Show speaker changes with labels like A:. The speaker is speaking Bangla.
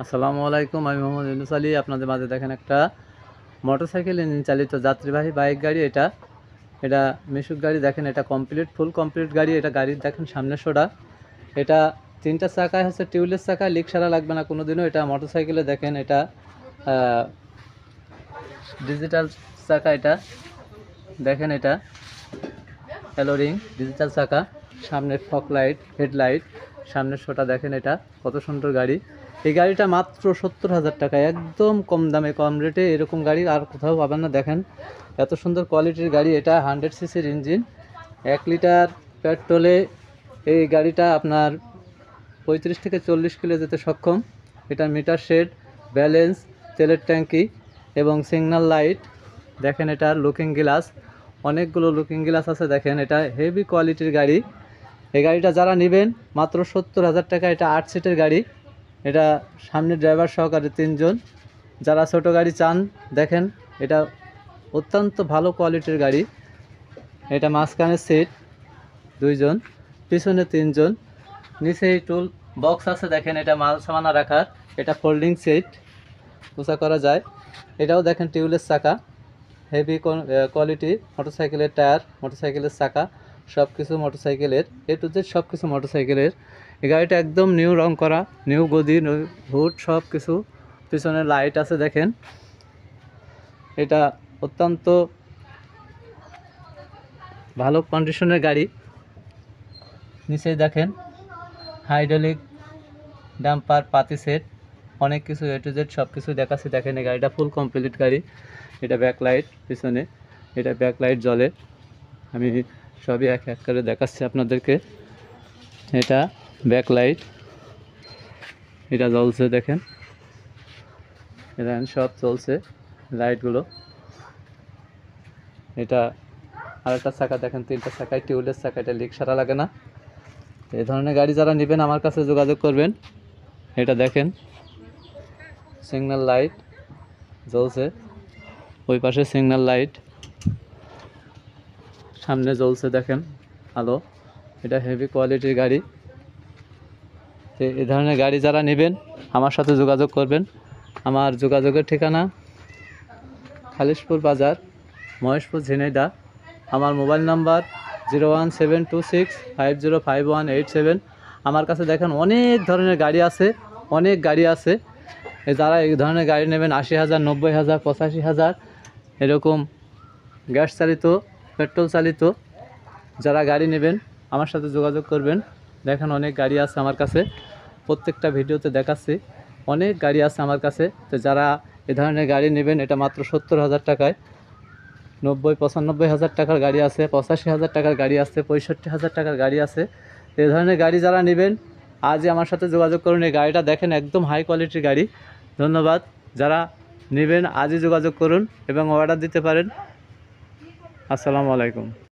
A: আসসালামু আলাইকুম। আমি মোহাম্মদ ইউনুস আলী। আপনাদের মাঝে দেখেন একটা মোটরসাইকেল ইঞ্জিন চালিত যাত্রীবাহী বাইক গাড়ি। এটা মিশুক গাড়ি। দেখেন এটা ফুল কমপ্লিট গাড়ি। এটা গাড়ির দেখেন সামনের শোটা। এটা 3টা চাকায় হচ্ছে টিউবলেস চাকা, লিক সারা লাগবে না কোনোদিনও। এটা মোটরসাইকেলে দেখেন এটা ডিজিটাল চাকা। এটা দেখেন এটা অ্যালোরিং ডিজিটাল চাকা, সামনের ফগ লাইট, হেডলাইট, সামনের শোটা দেখেন এটা কত সুন্দর গাড়ি। এই গাড়িটা মাত্র 70,000 টাকা, একদম কম দামে কম রেটে। এরকম গাড়ি আর কোথাও পাবেন না। দেখেন এত সুন্দর কোয়ালিটির গাড়ি। এটা 100 সিসির ইঞ্জিন, 1 লিটার পেট্রোলে এই গাড়িটা আপনার 35 থেকে 40 কিলো যেতে সক্ষম। এটা মিটার শেড, ব্যালেন্স, তেলের ট্যাঙ্কি এবং সিগন্যাল লাইট। দেখেন এটা লুকিং গ্লাস, অনেকগুলো লুকিং গ্লাস আছে। দেখেন এটা হেভি কোয়ালিটির গাড়ি। এই গাড়িটা যারা নেবেন মাত্র 70,000 টাকা। এটা 8 সিটের গাড়ি। এটা সামনে ড্রাইভার সহকারে 3 জন। যারা ছোট গাড়ি চান দেখেন এটা অত্যন্ত ভালো কোয়ালিটির গাড়ি। এটা মাঝখানে সিট 2 জন, পিছনে 3 জন, নিচে টুল বক্স আছে। দেখেন এটা মাল সামানা রাখার। এটা ফোল্ডিং সিট, উঁচা করা যায়। এটাও দেখেন টিউবলেস চাকা, হেভি কোয়ালিটি। মোটরসাইকেলের টায়ার, মোটরসাইকেলের চাকা, সব কিছু মোটরসাইকেলের এ টু জেড সব কিছু মোটরসাইকেলের। এই গাড়িটা একদম নিউ রং করা, নিউ গদি, নিউ হুড, সব কিছু। পিছনে লাইট আছে দেখেন। এটা অত্যন্ত ভালো কন্ডিশনের গাড়ি। নিচে দেখেন হাইড্রোলিক ডাম্পার, পাতি সেট, অনেক কিছু এ টু জেড সব কিছু দেখাচ্ছি। দেখেন এই গাড়িটা ফুল কমপ্লিট গাড়ি। এটা ব্যাক লাইট পিছনে, এটা ব্যাক লাইট জ্বলে। আমি সবই এক এক করে দেখাচ্ছি আপনাদেরকে। এটা ব্যাক লাইট, এটা জ্বলছে দেখেন। এটা সব চলছে লাইটগুলো। এটা আরেকটা চাকা দেখেন, 3টা চাকায় টিউবলেস চাকা। এটা লিক সারা লাগে না। এই ধরনের গাড়ি যারা নেবেন আমার কাছে যোগাযোগ করবেন। এটা দেখেন সিগন্যাল লাইট জ্বলছে, ওই পাশে সিগন্যাল লাইট, সামনে জ্বলছে দেখেন আলো। এটা হেভি কোয়ালিটির গাড়ি। তো এই ধরনের গাড়ি যারা নেবেন আমার সাথে যোগাযোগ করবেন। আমার যোগাযোগের ঠিকানা খালিশপুর বাজার, মহেশপুর, ঝিনাইদহ। আমার মোবাইল নাম্বার 01726505187। আমার কাছে দেখেন অনেক ধরনের গাড়ি আছে, অনেক গাড়ি আছে। যারা এই ধরনের গাড়ি নেবেন 80,000, 90,000, 85,000 এরকম গ্যাস চালিত, পেট্রোল চালিত যারা গাড়ি নেবেন আমার সাথে যোগাযোগ করবেন। দেখেন অনেক গাড়ি আছে আমার কাছে, প্রত্যেকটা ভিডিওতে দেখাচ্ছি। অনেক গাড়ি আছে আমার কাছে। তো যারা এ ধরনের গাড়ি নেবেন এটা মাত্র 70,000 টাকায়। 90-95,000 টাকার গাড়ি আছে, 85,000 টাকার গাড়ি আছে, 65,000 টাকার গাড়ি আছে। এই ধরনের গাড়ি যারা নেবেন আজই আমার সাথে যোগাযোগ করুন। এই গাড়িটা দেখেন একদম হাই কোয়ালিটির গাড়ি। ধন্যবাদ। যারা নেবেন আজই যোগাযোগ করুন এবং অর্ডার দিতে পারেন। আসসালামু আলাইকুম।